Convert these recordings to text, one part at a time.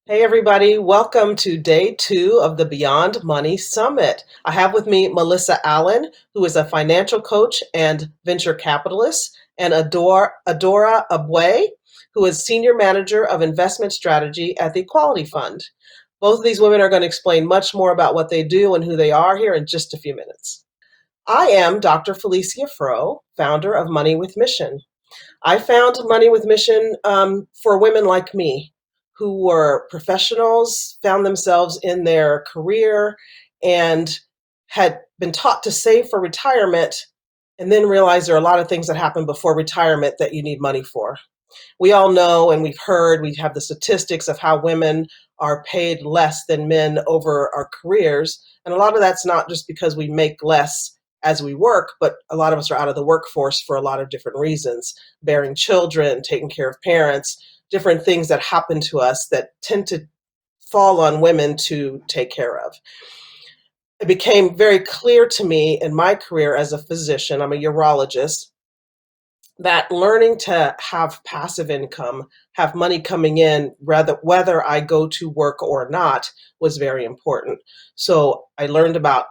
Hey, everybody. Welcome to day two of the Beyond Money Summit. I have with me Melissa Allen, who is a financial coach and venture capitalist, and Adora Abwe, who is Senior Manager of Investment Strategy at the Equality Fund. Both of these women are going to explain much more about what they do and who they are here in just a few minutes. I am Dr. Felicia Fro, founder of Money with Mission. I found Money with Mission for women like me who were professionals, found themselves in their career, and had been taught to save for retirement, and then realized there are a lot of things that happen before retirement that you need money for. We all know and we've heard, we have the statistics of how women are paid less than men over our careers. And a lot of that's not just because we make less as we work, but a lot of us are out of the workforce for a lot of different reasons, bearing children, taking care of parents, different things that happen to us that tend to fall on women to take care of. It became very clear to me in my career as a physician, I'm a urologist, that learning to have passive income, have money coming in, rather whether I go to work or not, was very important. So I learned about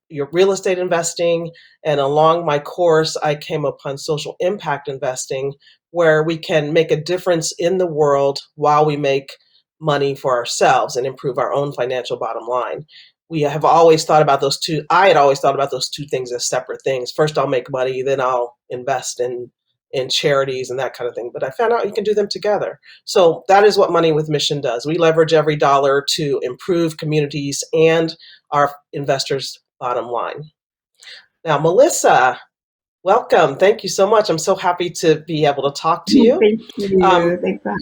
your real estate investing, and along my course, I came upon social impact investing, where we can make a difference in the world while we make money for ourselves and improve our own financial bottom line. We have always thought about those two. I had always thought about those two things as separate things. First, I'll make money, then I'll invest in charities and that kind of thing. But I found out you can do them together. So that is what Money with Mission does. We leverage every dollar to improve communities and our investors' bottom line. Now, Melissa, welcome. Thank you so much. I'm so happy to be able to talk to you. Thank Um, you. Thanks for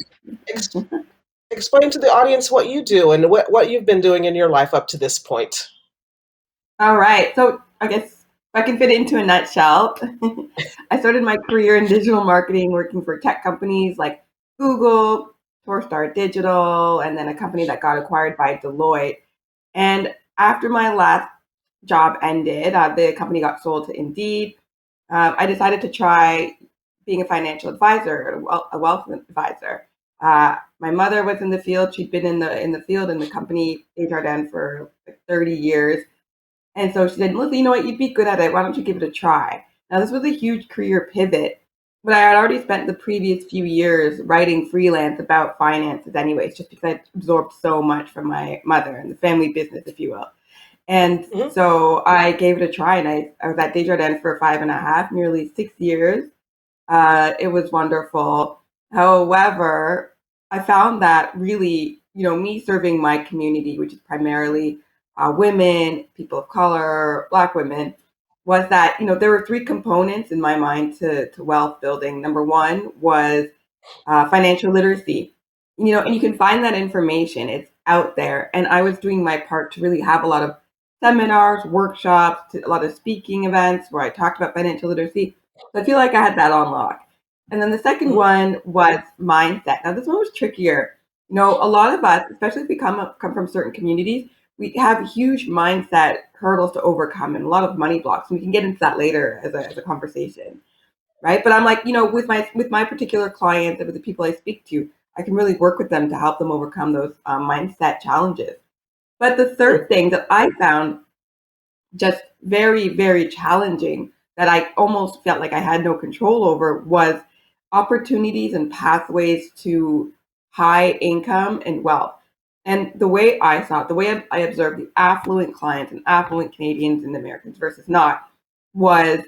ex- having me. Explain to the audience what you do and what you've been doing in your life up to this point. All right. So I guess if I can fit it into a nutshell, I started my career in digital marketing working for tech companies like Google, Torstar Digital, and then a company that got acquired by Deloitte. And after my last job ended, the company got sold to Indeed. I decided to try being a financial advisor, a wealth advisor. My mother was in the field; she'd been in the field in the company HRN for like 30 years, and so she said, "Listen, you know what? You'd be good at it. Why don't you give it a try?" Now, this was a huge career pivot, but I had already spent the previous few years writing freelance about finances, anyways, just because I absorbed so much from my mother and the family business, if you will. And Mhm. so I gave it a try, and I was at Desjardins for 5.5, nearly 6 years. It was wonderful. However, I found that really, me serving my community, which is primarily women, people of color, Black women, was that, there were three components in my mind to wealth building. Number one was financial literacy. And you can find that information. It's out there. And I was doing my part to really have a lot of seminars, workshops, a lot of speaking events where I talked about financial literacy. So I feel like I had that on lock. And then the second Mhm. one was mindset. Now this one was trickier. A lot of us, especially if we come from certain communities, we have huge mindset hurdles to overcome and a lot of money blocks. And we can get into that later as a conversation, right? But I'm like, with my particular clients and with the people I speak to, I can really work with them to help them overcome those mindset challenges. But the Mm. third thing that I found just very, very challenging that I almost felt like I had no control over was opportunities and pathways to high income and wealth. And the way I saw it, the way I observed the affluent clients and affluent Canadians and Americans versus not, was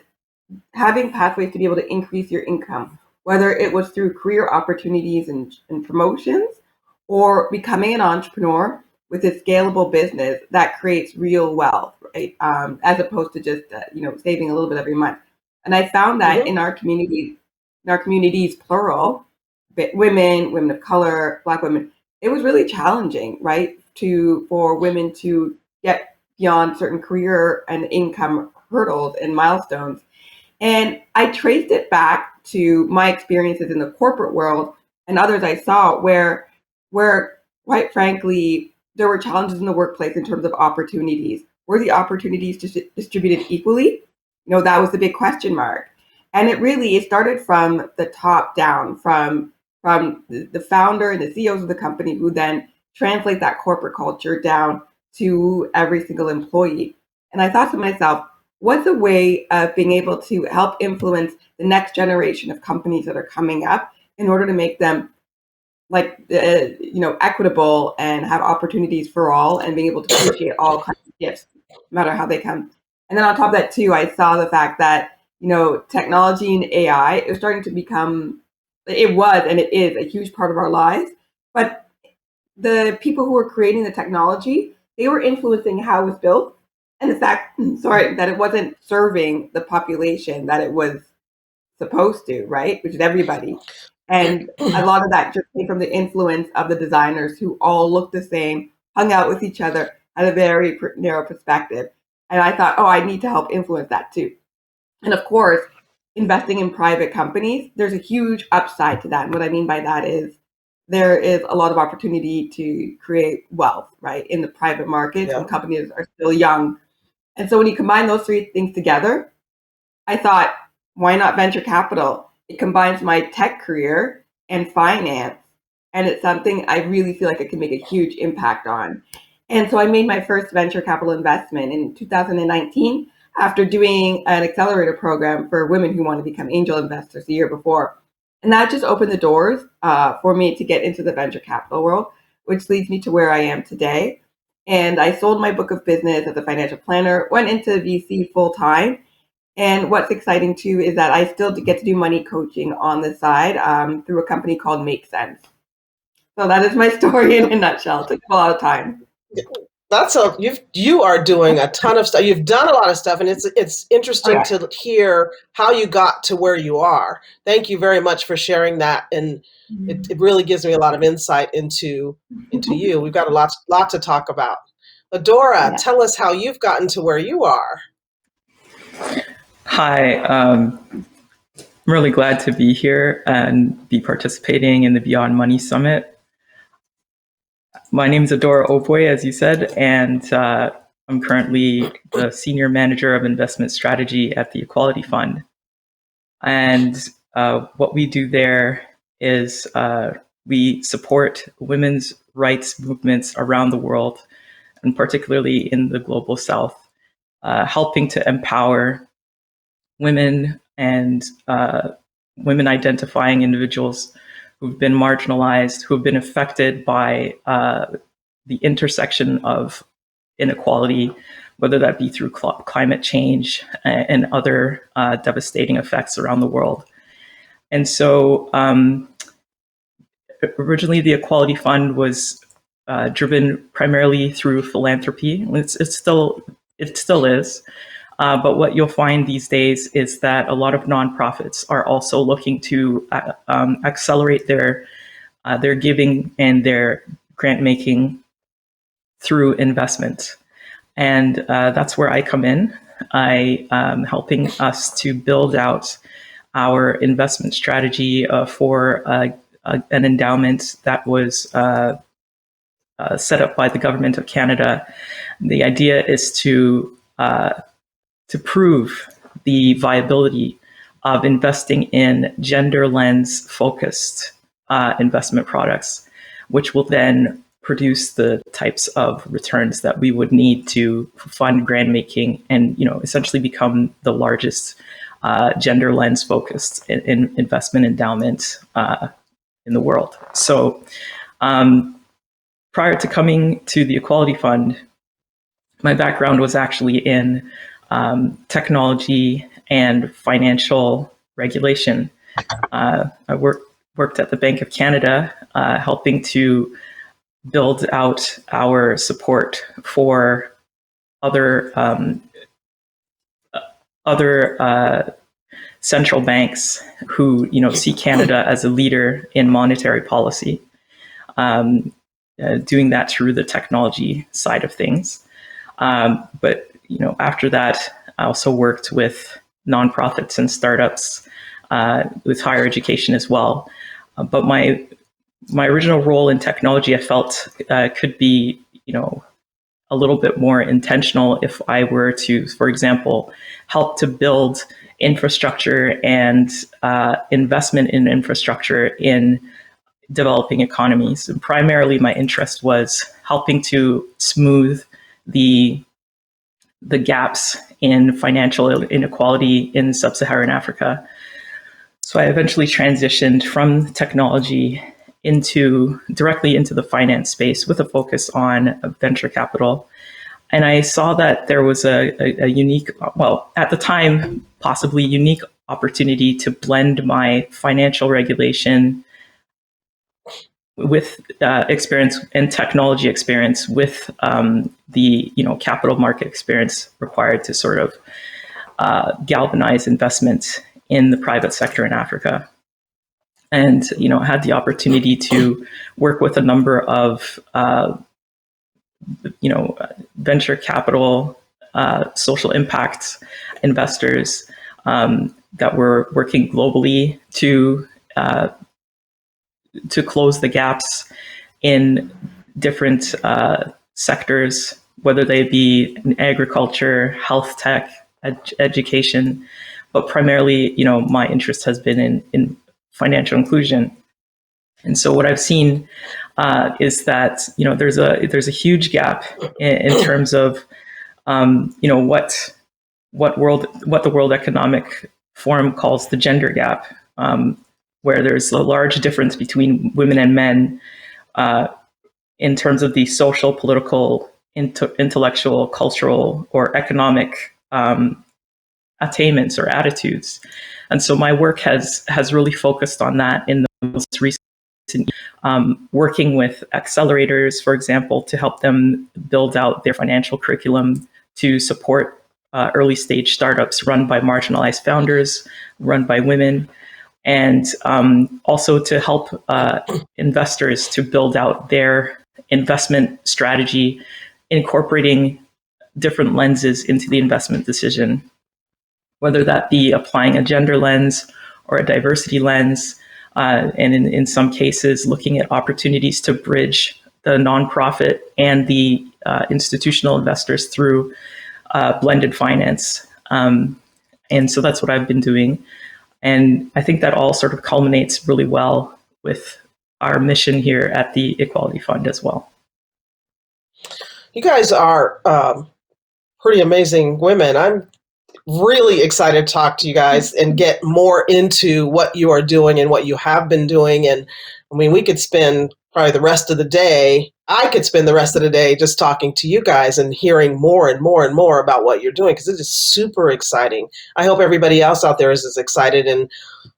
having pathways to be able to increase your income, whether it was through career opportunities and promotions or becoming an entrepreneur with a scalable business that creates real wealth, right? As opposed to just saving a little bit every month. And I found that Mhm. in our communities, plural, women of color, Black women, it was really challenging, right, to for women to get beyond certain career and income hurdles and milestones. And I traced it back to my experiences in the corporate world and others I saw where quite frankly there were challenges in the workplace in terms of opportunities. Were the opportunities distributed equally? That was the big question mark. And it started from the top down, from the founder and the CEOs of the company who then translate that corporate culture down to every single employee. And I thought to myself, what's a way of being able to help influence the next generation of companies that are coming up in order to make them equitable and have opportunities for all and being able to appreciate all kinds of gifts, no matter how they come. And then on top of that too, I saw the fact that, technology and AI is starting to become, it was and it is a huge part of our lives. But the people who were creating the technology, they were influencing how it was built and the fact, that it wasn't serving the population that it was supposed to, right? Which is everybody. And a lot of that just came from the influence of the designers who all looked the same, hung out with each other, had a very narrow perspective. And I thought, oh, I need to help influence that too. And of course, investing in private companies, there's a huge upside to that. And what I mean by that is there is a lot of opportunity to create wealth, right, in the private markets when Yeah. companies are still young. And so when you combine those three things together, I thought, why not venture capital? It combines my tech career and finance, and it's something I really feel like it can make a huge impact on. And so I made my first venture capital investment in 2019 after doing an accelerator program for women who want to become angel investors the year before. And that just opened the doors for me to get into the venture capital world, which leads me to where I am today. And I sold my book of business as a financial planner, went into VC full time, and what's exciting too is that I still get to do money coaching on the side through a company called Make Sense. So that is my story in a nutshell. It took a lot of time. You are doing a ton of stuff. You've done a lot of stuff, and it's Oh interesting yeah, to hear how you got to where you are. Thank you very much for sharing that, and it really gives me a lot of insight into you. We've got a lot to talk about. Adora, yeah. tell us how you've gotten to where you are. Hi, I'm really glad to be here and be participating in the Beyond Money Summit. My name is Adora Opoy, as you said, and I'm currently the Senior Manager of Investment Strategy at the Equality Fund. And what we do there is we support women's rights movements around the world, and particularly in the global south, helping to empower women and women identifying individuals who've been marginalized, who've been affected by the intersection of inequality, whether that be through climate change and other devastating effects around the world. And so originally the Equality Fund was driven primarily through philanthropy. It still is. But what you'll find these days is that a lot of nonprofits are also looking to accelerate their giving and their grant making through investment. And that's where I come in. I am helping us to build out our investment strategy for an endowment that was set up by the government of Canada. The idea is to prove the viability of investing in gender lens focused investment products, which will then produce the types of returns that we would need to fund grant making and essentially become the largest gender lens focused in investment endowment in the world. So prior to coming to the Equality Fund, my background was actually in technology and financial regulation. I worked at the Bank of Canada, helping to build out our support for other central banks who see Canada as a leader in monetary policy. Doing that through the technology side of things. But after that, I also worked with nonprofits and startups with higher education as well. But my original role in technology, I felt could be a little bit more intentional if I were to, for example, help to build infrastructure and investment in infrastructure in developing economies. And primarily, my interest was helping to smooth the gaps in financial inequality in sub-Saharan Africa. So I eventually transitioned from technology directly into the finance space with a focus on venture capital. And I saw that there was a unique, well, at the time, possibly unique opportunity to blend my financial regulation with experience and technology experience with the capital market experience required to sort of galvanize investments in the private sector in Africa. And had the opportunity to work with a number of venture capital, social impact investors that were working globally to close the gaps in different sectors, whether they be in agriculture, health tech, education, but primarily, my interest has been in financial inclusion. And so what I've seen is that there's a huge gap in terms of what the World Economic Forum calls the gender gap, where there's a large difference between women and men in terms of the social, political, intellectual, cultural, or economic attainments or attitudes. And so my work has really focused on that in the most recent, working with accelerators, for example, to help them build out their financial curriculum to support early stage startups run by marginalized founders, run by women, and also to help investors to build out their investment strategy, incorporating different lenses into the investment decision, whether that be applying a gender lens or a diversity lens, and in some cases, looking at opportunities to bridge the nonprofit and the institutional investors through blended finance. And so that's what I've been doing. And I think that all sort of culminates really well with our mission here at the Equality Fund as well. You guys are pretty amazing women. I'm really excited to talk to you guys and get more into what you are doing and what you have been doing. And I mean, we could spend probably the rest of the day. I could spend the rest of the day just talking to you guys and hearing more and more and more about what you're doing, because it is super exciting. I hope everybody else out there is as excited, and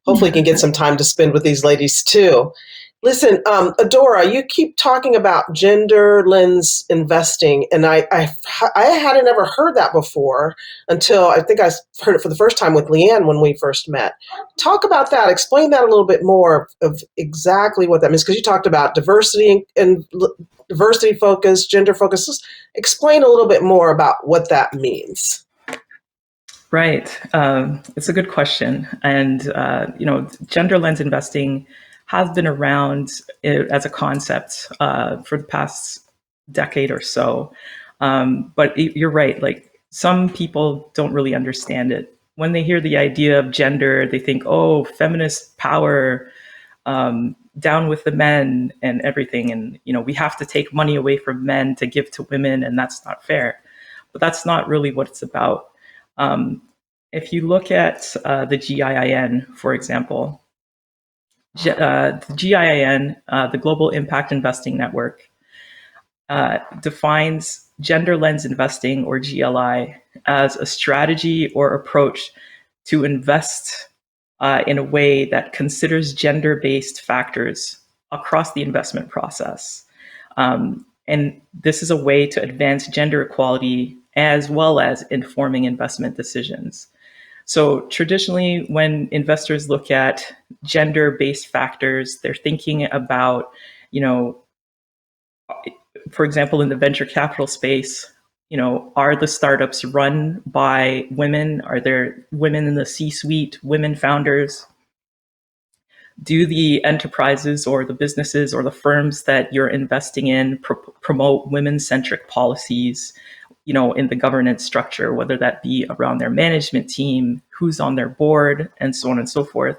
hopefully can get some time to spend with these ladies too. Listen, Adora, you keep talking about gender lens investing, and I hadn't ever heard that before until I think I heard it for the first time with Leanne when we first met. Talk about that. Explain that a little bit more of exactly what that means, because you talked about diversity and diversity focus, gender focus. Just explain a little bit more about what that means. Right. It's a good question. And, gender lens investing has been around as a concept for the past decade or so. But you're right, like some people don't really understand it. When they hear the idea of gender, they think, oh, feminist power, down with the men and everything. And, we have to take money away from men to give to women, and that's not fair. But that's not really what it's about. If you look at the GIIN, for example, the GIIN, the Global Impact Investing Network, defines gender lens investing, or GLI, as a strategy or approach to invest in a way that considers gender-based factors across the investment process. And this is a way to advance gender equality as well as informing investment decisions. So traditionally, when investors look at gender-based factors, they're thinking about, for example, in the venture capital space, are the startups run by women? Are there women in the C-suite, women founders? Do the enterprises or the businesses or the firms that you're investing in promote women-centric policies, in the governance structure, whether that be around their management team, who's on their board, and so on and so forth?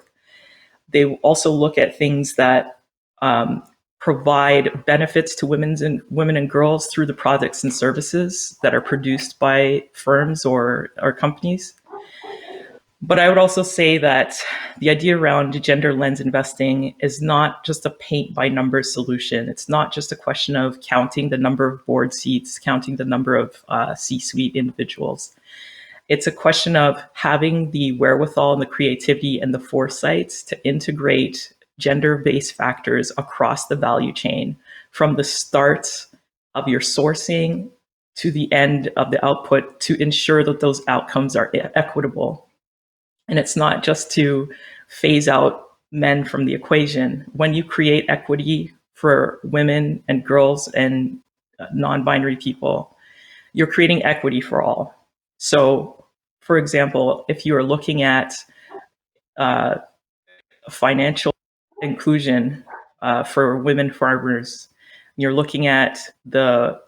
They also look at things that provide benefits to women and girls through the products and services that are produced by firms or companies. But I would also say that the idea around gender lens investing is not just a paint by numbers solution. It's not just a question of counting the number of board seats, counting the number of C-suite individuals. It's a question of having the wherewithal and the creativity and the foresight to integrate gender-based factors across the value chain, from the start of your sourcing to the end of the output, to ensure that those outcomes are equitable. And it's not just to phase out men from the equation. When you create equity for women and girls and non-binary people, you're creating equity for all. So, for example, if you are looking at financial inclusion for women farmers, you're looking at the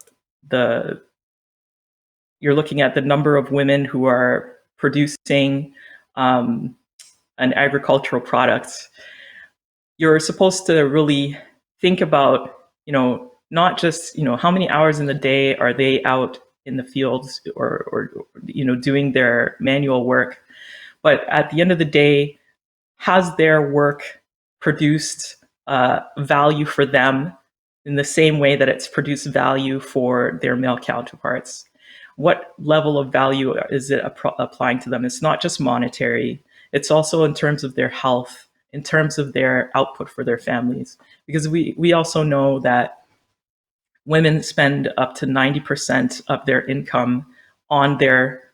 number of women who are producing an agricultural product. You're supposed to really think about, not just, how many hours in the day are they out in the fields or doing their manual work, but at the end of the day, has their work produced value for them in the same way that it's produced value for their male counterparts? What level of value is it applying to them? It's not just monetary. It's also in terms of their health, in terms of their output for their families. Because we also know that women spend up to 90% of their income on their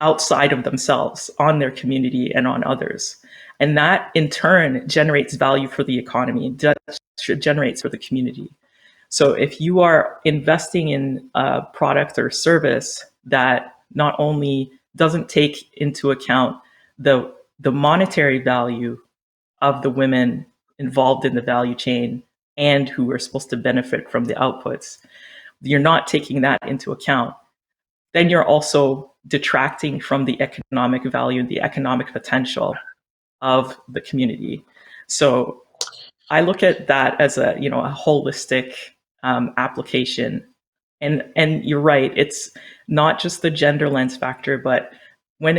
outside of themselves, on their community and on others. And that in turn generates value for the economy, generates for the community. So if you are investing in a product or service that not only doesn't take into account the monetary value of the women involved in the value chain and who are supposed to benefit from the outputs, you're not taking that into account, then you're also detracting from the economic value and the economic potential of the community. So I look at that as a holistic application. And you're right, it's not just the gender lens factor, but when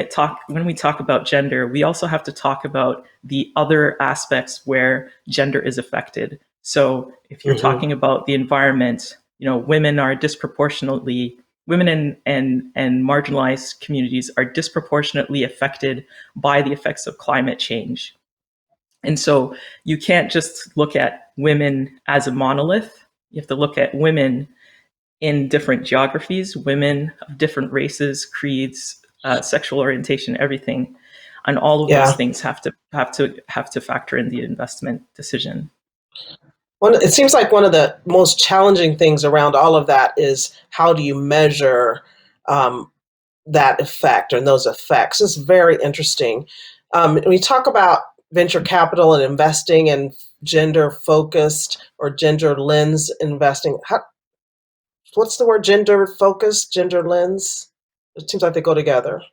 we talk about gender, we also have to talk about the other aspects where gender is affected. So if you're talking about the environment, women and marginalized communities are disproportionately affected by the effects of climate change. And so you can't just look at women as a monolith. You have to look at women in different geographies, women of different races, creeds, sexual orientation, everything. And all of those things have to factor in the investment decision. It seems like one of the most challenging things around all of that is how do you measure that effect and those effects. It's very interesting. When we talk about venture capital and investing and gender focused or gender lens investing, what's the word? Gender focused, gender lens? It seems like they go together.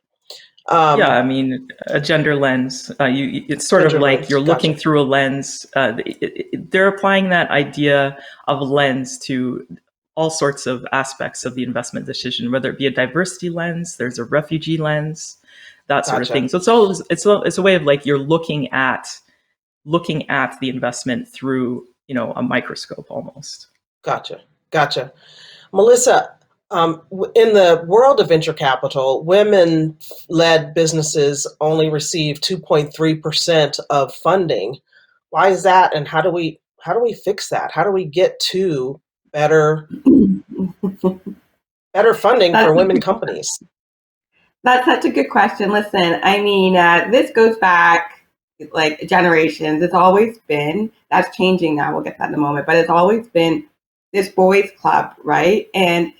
I mean, a gender lens. It's sort of like lens. You're looking through a lens. They're applying that idea of a lens to all sorts of aspects of the investment decision, whether it be a diversity lens, there's a refugee lens, that sort of thing. So it's a way of like you're looking at the investment through a microscope almost. Gotcha. Melissa, in the world of venture capital, women-led businesses only receive 2.3% of funding. Why is that, and how do we fix that? How do we get to better funding for women companies? That's such a good question. Listen, I mean, this goes back like generations. It's always been, that's changing now. We'll get to that in a moment, but it's always been this boys club, right? And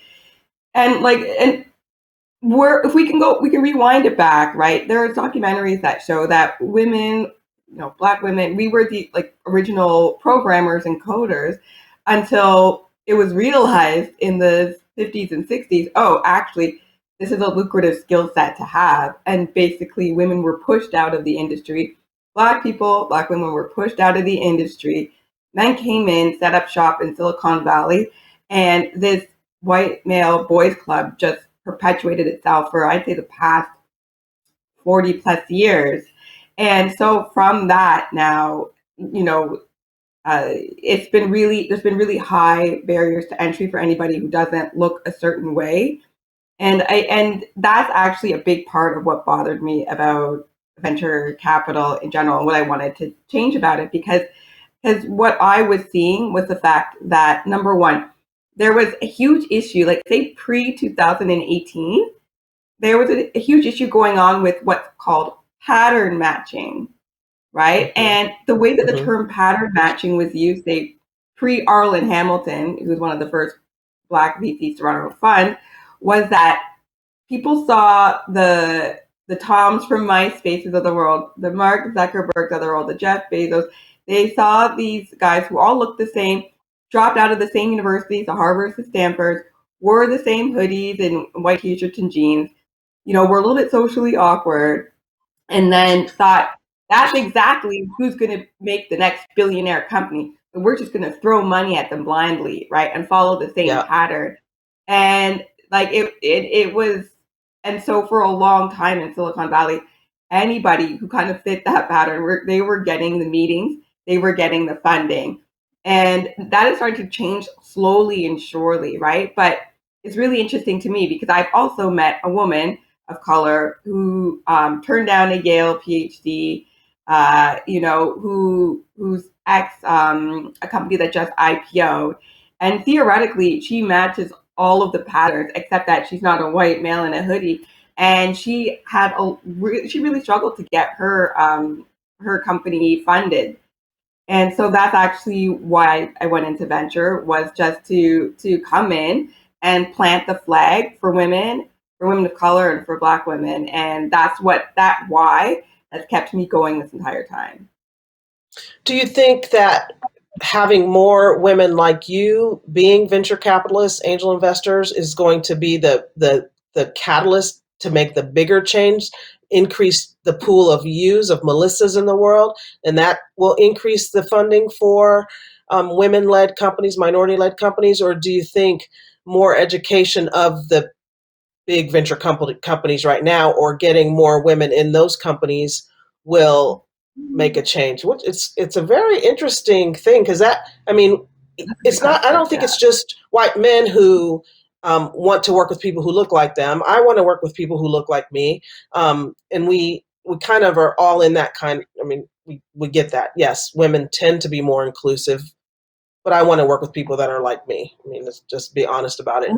if we can rewind it back, right? There are documentaries that show that women, Black women, we were the original programmers and coders until it was realized in the 50s and 60s, oh, actually, this is a lucrative skill set to have. And basically women were pushed out of the industry. Black women were pushed out of the industry. men came in, set up shop in Silicon Valley, and this white male boys club just perpetuated itself for, I'd say, the past 40 plus years. And so from that now, there's been really high barriers to entry for anybody who doesn't look a certain way. And that's actually a big part of what bothered me about venture capital in general and what I wanted to change about it, because what I was seeing was the fact that, number one, there was a huge issue, like say pre 2018, there was a huge issue going on with what's called pattern matching, right? Mhm. And the way that the Mhm. term pattern matching was used, say pre Arlen Hamilton, who was one of the first Black VCs to run a fund, was that people saw the Toms from MySpaces of the world, the Mark Zuckerbergs of the world, the Jeff Bezos. They saw these guys who all looked the same, dropped out of the same universities, the Harvards, the Stanfords, wore the same hoodies and white t-shirts and jeans, were a little bit socially awkward, and then thought that's exactly who's going to make the next billionaire company. So we're just going to throw money at them blindly, right, and follow the same Yeah. pattern. And like it was, and so for a long time in Silicon Valley, anybody who kind of fit that pattern, they were getting the meetings, they were getting the funding, and that is starting to change slowly and surely, right? But it's really interesting to me because I've also met a woman of color who turned down a Yale PhD, who's ex a company that just IPO'd, and theoretically she matches all of the patterns except that she's not a white male in a hoodie, and she really struggled to get her company funded. And so that's actually why I went into venture, was just to come in and plant the flag for women of color and for Black women. And that why has kept me going this entire time. Do you think that having more women like you being venture capitalists, angel investors, is going to be the catalyst to make the bigger change, increase the pool of yous, of Melissas in the world, and that will increase the funding for women-led companies, minority-led companies? Or do you think more education of the big venture companies right now, or getting more women in those companies, will make a change? It's a very interesting thing, because That's a it's good not. I question. don't think Yeah. it's just white men who want to work with people who look like them. I want to work with people who look like me, and we kind of are all in that kind. We get that. Yes, women tend to be more inclusive, but I want to work with people that are like me. Let's just be honest about it.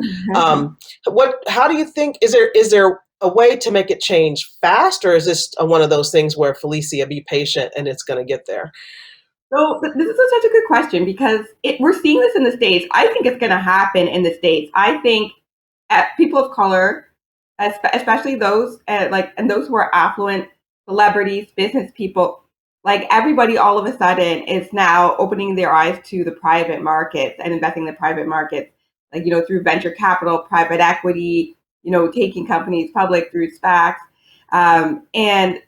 How do you think, is there a way to make it change fast, or is this one of those things where, Felicia, be patient and it's going to get there? So this is such a good question because we're seeing this in the States. I think it's going to happen in the States. I think people of color, especially those and those who are affluent, celebrities, business people, like everybody all of a sudden is now opening their eyes to the private markets and investing in the private markets, like, through venture capital, private equity, taking companies public through SPACs. And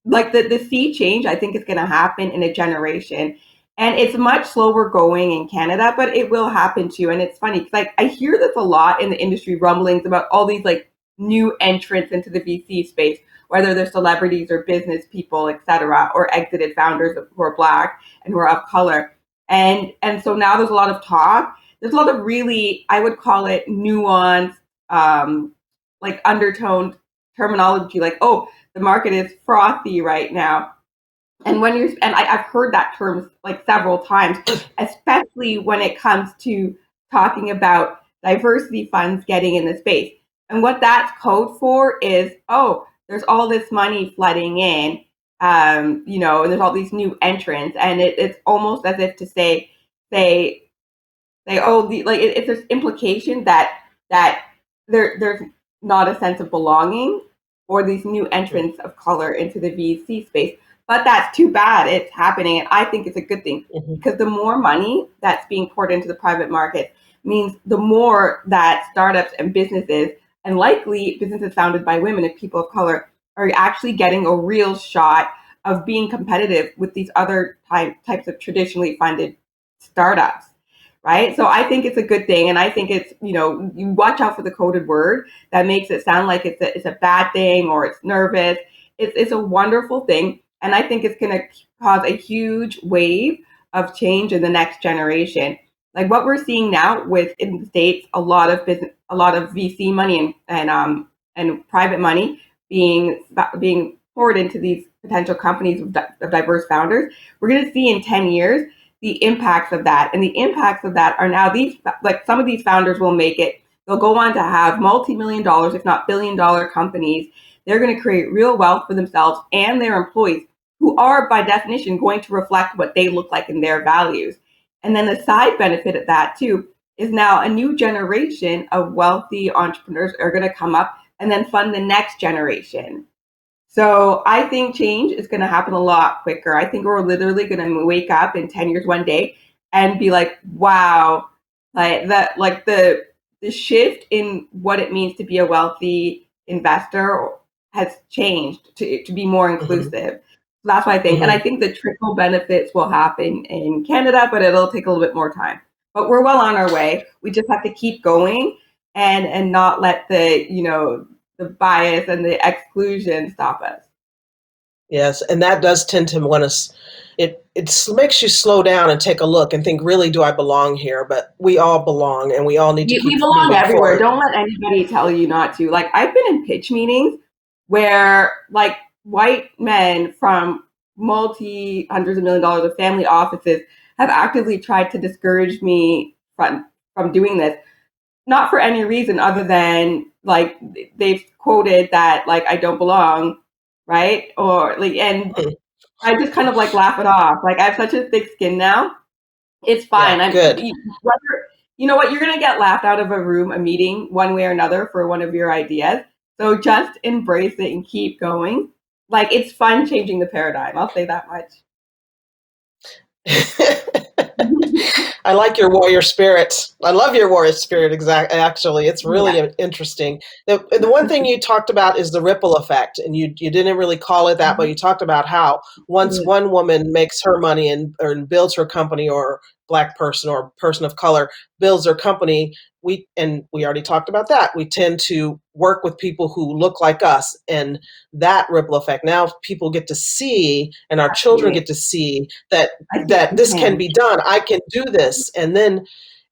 like the sea change, I think is going to happen in a generation. And it's much slower going in Canada, but it will happen too. And it's funny because like I hear this a lot in the industry rumblings about all these like new entrants into the VC space, whether they're celebrities or business people, etc., or exited founders who are Black and who are of color. And so now there's a lot of talk. There's a lot of really, I would call it nuanced, like undertoned terminology, like, oh, the market is frothy right now. And I've heard that term like several times, especially when it comes to talking about diversity funds getting in the space. And what that's code for is, oh, there's all this money flooding in, and there's all these new entrants, and it's almost as if to say, oh, it's this implication that there's not a sense of belonging for these new entrants of color into the VC space. But that's too bad it's happening, and I think it's a good thing Mhm. because the more money that's being poured into the private market means the more that startups and businesses, and likely businesses founded by women and people of color, are actually getting a real shot of being competitive with these other types of traditionally funded startups, right? So I think it's a good thing, and I think it's, you watch out for the coded word that makes it sound like it's a bad thing or it's nervous. It's a wonderful thing, and I think it's going to cause a huge wave of change in the next generation. Like what we're seeing now with in the states, a lot of business, a lot of VC money and private money being poured into these potential companies of diverse founders. We're going to see in 10 years the impacts of that. And the impacts of that are now these, like some of these founders will make it. They'll go on to have multi-million dollars, if not billion-dollar companies. They're going to create real wealth for themselves and their employees, who are by definition going to reflect what they look like in their values. And then the side benefit of that too is now a new generation of wealthy entrepreneurs are going to come up and then fund the next generation. So I think change is going to happen a lot quicker. I think we're literally going to wake up in 10 years one day and be like, wow, like that, like the shift in what it means to be a wealthy investor has changed to be more inclusive. Mm-hmm. So that's what I think. Mm-hmm. And I think the trickle benefits will happen in Canada, but it'll take a little bit more time. But we're well on our way. We just have to keep going and not let the bias and the exclusion stop us. Yes, and that does tend to want us. It makes you slow down and take a look and think, really, do I belong here? But we all belong, and we all need to We keep belong moving everywhere. forward. Don't let anybody tell you not to. Like I've been in pitch meetings where like white men from multi hundreds of million dollars of family offices have actively tried to discourage me from doing this, not for any reason other than like they've quoted that like I don't belong, right? Or like, and Hmm. I just kind of like laugh it off. Like I have such a thick skin now. It's Yeah, fine. good. Whether, you know what, you're gonna get laughed out of a room, a meeting, one way or another for one of your ideas. So just embrace it and keep going. Like it's fun changing the paradigm. I'll say that much. I like your warrior spirit. I love your warrior spirit. Actually, it's Yeah. really interesting. The one thing you talked about is the ripple effect, and you didn't really call it that, but you talked about how once one woman makes her money or builds her company, or Black person or person of color builds their company, we already talked about that. We tend to work with people who look like us, and that ripple effect. Now people get to see, and our children Absolutely. get to see that I think that you this can can. be done. I can do this, and then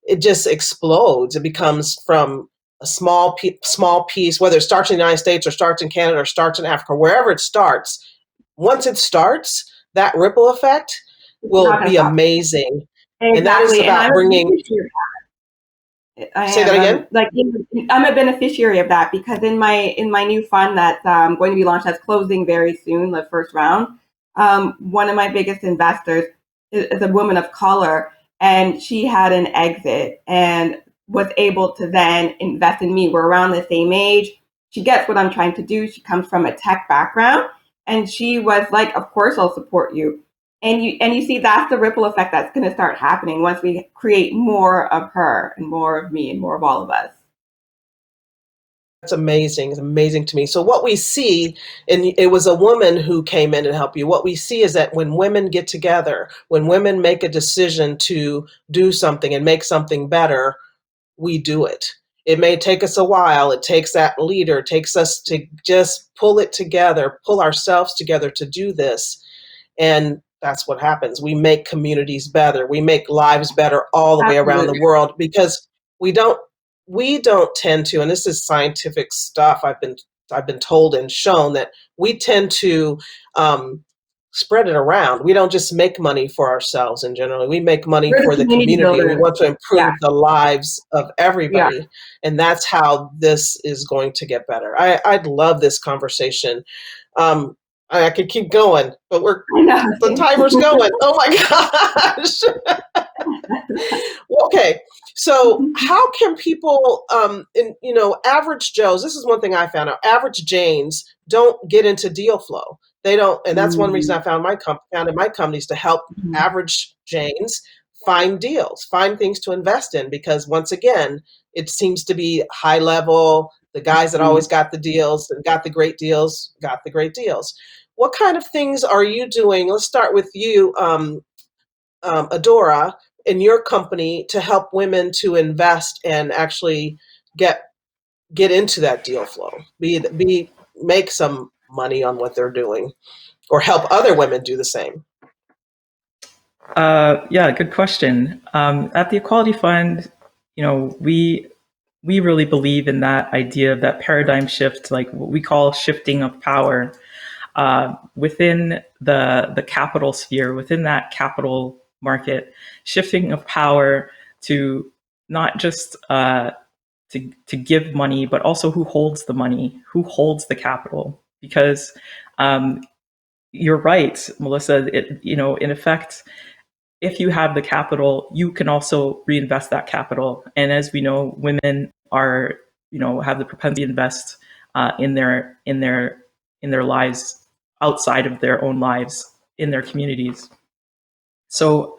it just explodes. It becomes from a small piece, whether it starts in the United States or starts in Canada or starts in Africa, wherever it starts. Once it starts, that ripple effect It's not will gonna be stop. amazing, and that is Exactly. And about I'm a bringing. beneficiary. I Say that am. again. I'm a beneficiary of that because in my new fund that's going to be launched, that's closing very soon, the first round. One of my biggest investors is a woman of color, and she had an exit and was able to then invest in me. We're around the same age. She gets what I'm trying to do. She comes from a tech background, and she was like, "Of course, I'll support you." And you see that's the ripple effect that's going to start happening once we create more of her and more of me and more of all of us. That's amazing. It's amazing to me. So what we see, and it was a woman who came in and helped you. What we see is that when women get together, when women make a decision to do something and make something better, we do it. It may take us a while. It takes that leader, it takes us to just pull it together, pull ourselves together to do this. And that's what happens. We make communities better. We make lives better all the way around the Absolutely. world, because we don't we don't tend to, and this is scientific stuff. I've been told and shown that we tend to um, spread it around. We don't just make money for ourselves in general. We make money We're the for the community community, and we builders. want to Yeah, improve the lives of we are. everybody. And that's how this is going to get better. I'd love this conversation. Um, I could keep going, but I know. the timer's going. Oh my gosh. Okay, so how can people, average Joes? This is one thing I found out. Average Janes don't get into deal flow. They don't, and that's one reason I founded my companies, to help average Janes find deals, find things to invest in. Because once again, it seems to be high level. The guys that always got the deals and got the great deals got the great deals. What kind of things are you doing? Let's start with you, Adora. in your company to help women to invest and actually get into that deal flow, make some money on what they're doing, or help other women do the same? Yeah, good question. At the Equality Fund, we really believe in that idea of that paradigm shift, like what we call shifting of power within the capital sphere, within that capital market, shifting of power to not just to give money, but also who holds the money, who holds the capital. Because you're right, Melissa. In effect, if you have the capital, you can also reinvest that capital. And as we know, women are, have the propensity to invest in their lives outside of their own lives in their communities. So,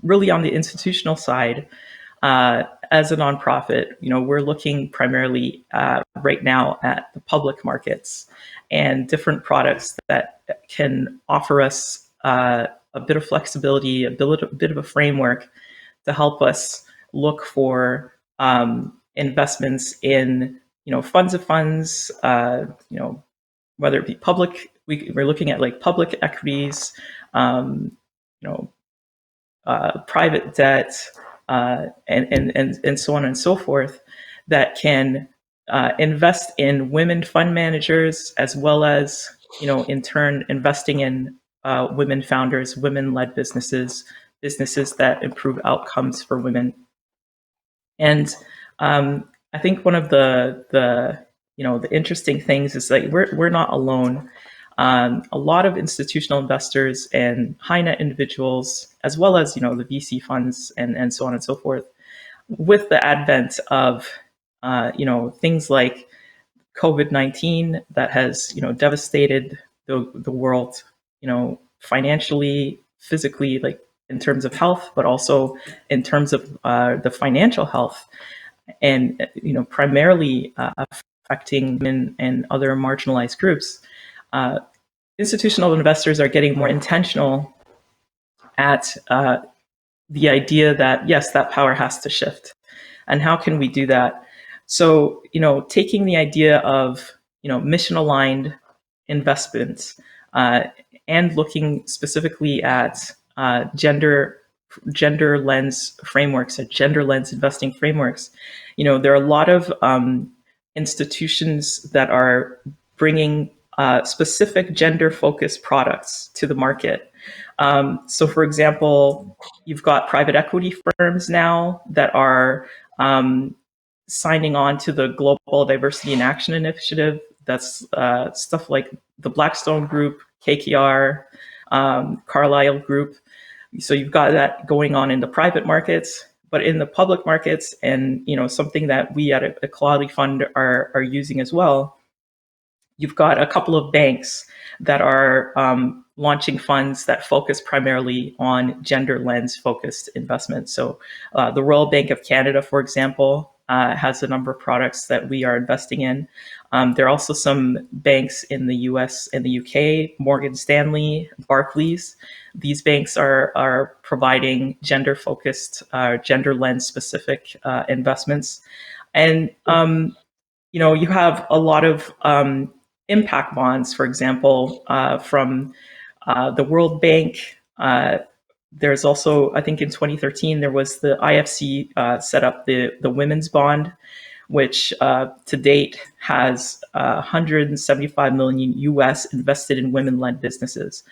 really, on the institutional side, as a nonprofit, we're looking primarily right now at the public markets and different products that can offer us a bit of flexibility, a bit of a framework to help us look for investments in, funds of funds, whether it be public. We're looking at like public equities, um, you know, private debt, and so on and so forth, that can invest in women fund managers, as well as, in turn, investing in women founders, women-led businesses that improve outcomes for women. And I think one of the interesting things is that we're not alone. A lot of institutional investors and high net individuals, as well as the VC funds and so on and so forth, with the advent of things like COVID-19 that has devastated the world, financially, physically, like in terms of health, but also in terms of the financial health, and primarily affecting women and other marginalized groups. Institutional investors are getting more intentional at the idea that, yes, that power has to shift. And how can we do that? So, taking the idea of, mission aligned investments and looking specifically at gender lens frameworks and gender lens investing frameworks. There are a lot of institutions that are bringing specific gender-focused products to the market. So, for example, you've got private equity firms now that are signing on to the Global Diversity in Action Initiative. That's stuff like the Blackstone Group, KKR, Carlyle Group. So you've got that going on in the private markets, but in the public markets, and something that we at Equality Fund are using as well. You've got a couple of banks that are launching funds that focus primarily on gender lens focused investments. So the Royal Bank of Canada, for example, has a number of products that we are investing in. There are also some banks in the US and the UK, Morgan Stanley, Barclays. These banks are providing gender focused, gender lens specific investments. And you have a lot of impact bonds, for example, from the World Bank. There's also, I think in 2013, there was the IFC set up the Women's Bond, which to date has 175 million US invested in women-led businesses.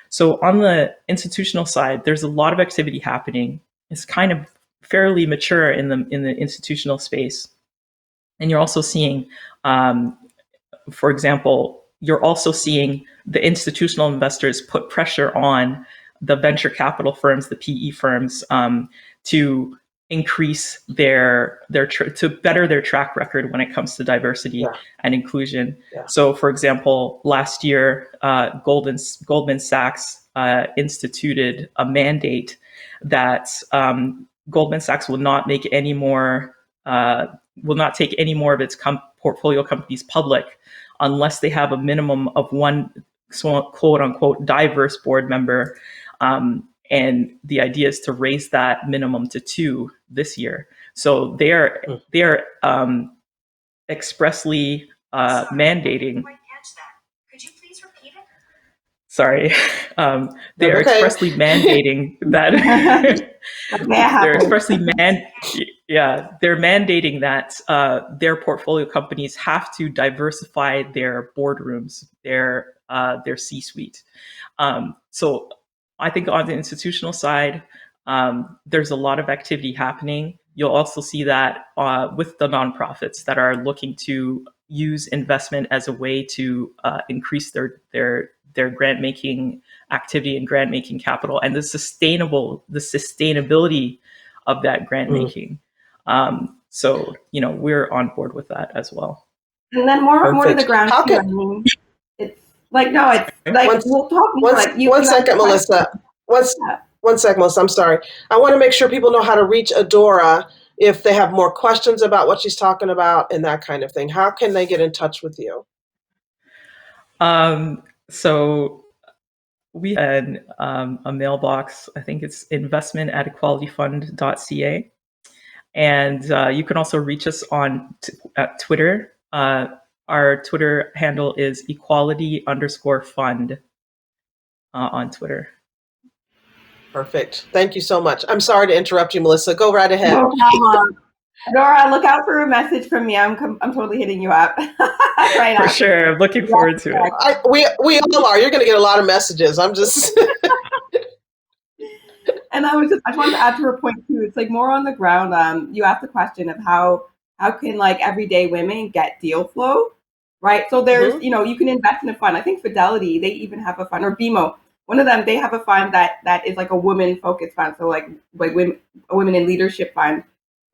So on the institutional side, there's a lot of activity happening. It's kind of fairly mature in the institutional space. And you're also seeing, for example, you're also seeing the institutional investors put pressure on the venture capital firms, the PE firms, to increase to better their track record when it comes to diversity and inclusion. Yeah. So, for example, last year, Goldman Sachs instituted a mandate that Goldman Sachs will not make any more. Will not take any more of its portfolio companies public unless they have a minimum of one quote unquote diverse board member and the idea is to raise that minimum to 2 this year. So they're expressly mandating. Could you please repeat it? Sorry, they're expressly mandating that. They're expressly they're mandating that their portfolio companies have to diversify their boardrooms, their C-suite. So I think on the institutional side, there's a lot of activity happening. You'll also see that with the nonprofits that are looking to use investment as a way to increase their grant making activity and grant making capital, and the sustainability of that grant making. So we're on board with that as well. And then more to the ground too. I mean, it's like we'll talk more. One second, Melissa. One second, Melissa. I'm sorry. I want to make sure people know how to reach Adora if they have more questions about what she's talking about and that kind of thing. How can they get in touch with you? So we had a mailbox. I think it's investment@equalityfund.ca. And you can also reach us on Twitter. Our Twitter handle is equality_fund on Twitter. Perfect. Thank you so much. I'm sorry to interrupt you, Melissa. Go right ahead. No problem. Nora, look out for a message from me. I'm totally hitting you up. Right for sure. I'm looking forward to it. We all are. You're going to get a lot of messages. I'm just. And I just wanted to add to her point too. It's like more on the ground. You asked the question of how can like everyday women get deal flow, right? So there's you can invest in a fund. I think Fidelity, they even have a fund, or BMO. One of them, they have a fund that is like a woman-focused fund. So like women in leadership fund,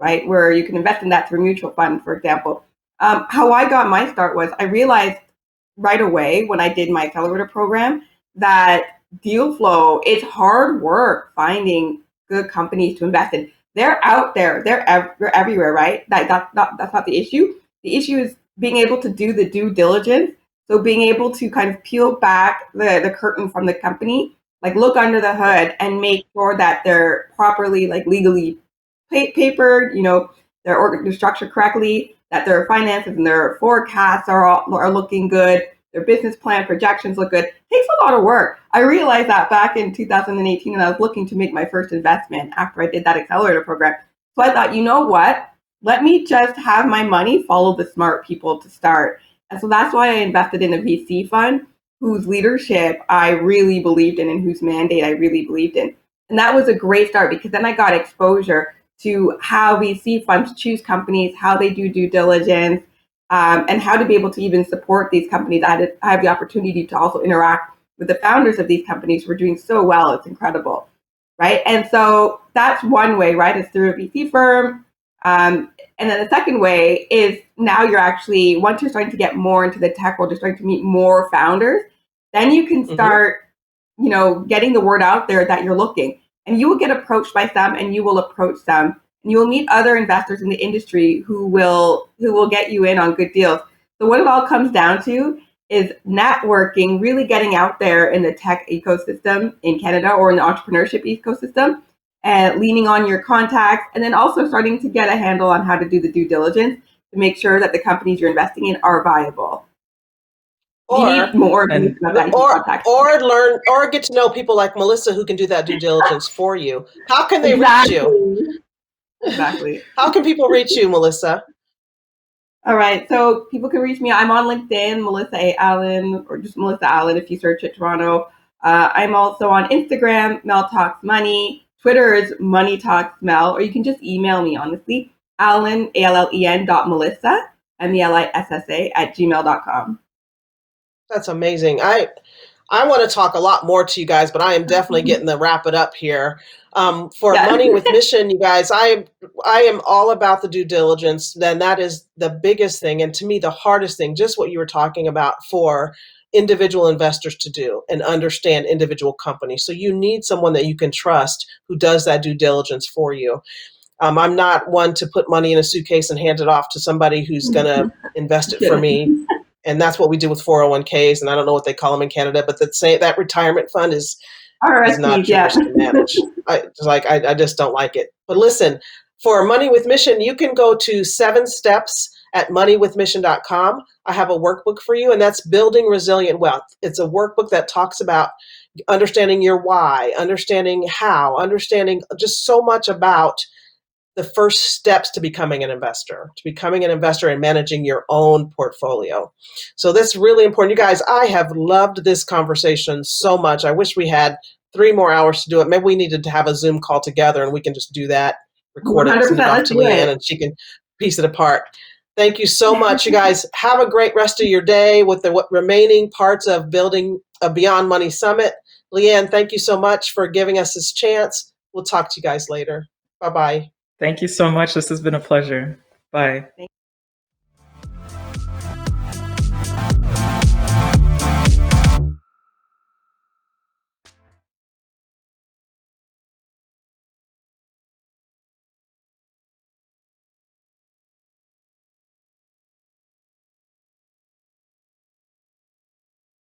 right? Where you can invest in that through a mutual fund, for example. How I got my start was I realized right away when I did my accelerator program that deal flow, it's hard work finding good companies to invest in. They're out there. They're everywhere, right? That's not the issue. The issue is being able to do the due diligence. So being able to kind of peel back the curtain from the company, like look under the hood and make sure that they're properly, like legally papered, they're structured correctly, that their finances and their forecasts are looking good, their business plan projections look good. It takes a lot of work. I realized that back in 2018 when I was looking to make my first investment after I did that accelerator program. So I thought, you know what? Let me just have my money follow the smart people to start. And so that's why I invested in a VC fund whose leadership I really believed in and whose mandate I really believed in. And that was a great start because then I got exposure to how VC funds choose companies, how they do due diligence, and how to be able to even support these companies. I have the opportunity to also interact with the founders of these companies who are doing so well. It's incredible, right? And so that's one way, right? It's through a VC firm. And then the second way is now you're actually, once you're starting to get more into the tech world, you're starting to meet more founders, then you can start, getting the word out there that you're looking. And you will get approached by some and you will approach some. And you will meet other investors in the industry who will get you in on good deals. So what it all comes down to is networking, really getting out there in the tech ecosystem in Canada or in the entrepreneurship ecosystem, and leaning on your contacts, and then also starting to get a handle on how to do the due diligence to make sure that the companies you're investing in are viable. Or learn or get to know people like Melissa who can do that due diligence for you. How can they reach you? Exactly. How can people reach you, Melissa? All right, so people can reach me. I'm on LinkedIn, Melissa A. Allen, or just Melissa Allen if you search it, Toronto. I'm also on Instagram, Mel Talks Money. Twitter is Money Talks Mel, or you can just email me, honestly, Allen, ALLEN.Melissa, MELISSA @gmail.com. That's amazing. I want to talk a lot more to you guys, but I am definitely getting to wrap it up here. For Money with Mission, you guys, I am all about the due diligence. Then that is the biggest thing, and to me, the hardest thing, just what you were talking about for individual investors to do and understand individual companies. So you need someone that you can trust who does that due diligence for you. I'm not one to put money in a suitcase and hand it off to somebody who's going to invest it for me. And that's what we do with 401ks. And I don't know what they call them in Canada, but that retirement fund is is not RSPs, yeah. yours to manage. I just don't like it. But listen, for Money with Mission, you can go to 7 steps at moneywithmission.com. I have a workbook for you, and that's Building Resilient Wealth. It's a workbook that talks about understanding your why, understanding how, understanding just so much about the first steps to becoming an investor and managing your own portfolio. So that's really important. You guys, I have loved this conversation so much. I wish we had 3 more hours to do it. Maybe we needed to have a Zoom call together and we can just do that, record it, 100%, send it off let's to do Leanne it. and she can piece it apart. Thank you so much. You guys have a great rest of your day with the remaining parts of building a Beyond Money Summit. Leanne, thank you so much for giving us this chance. We'll talk to you guys later. Bye-bye. Thank you so much. This has been a pleasure. Bye.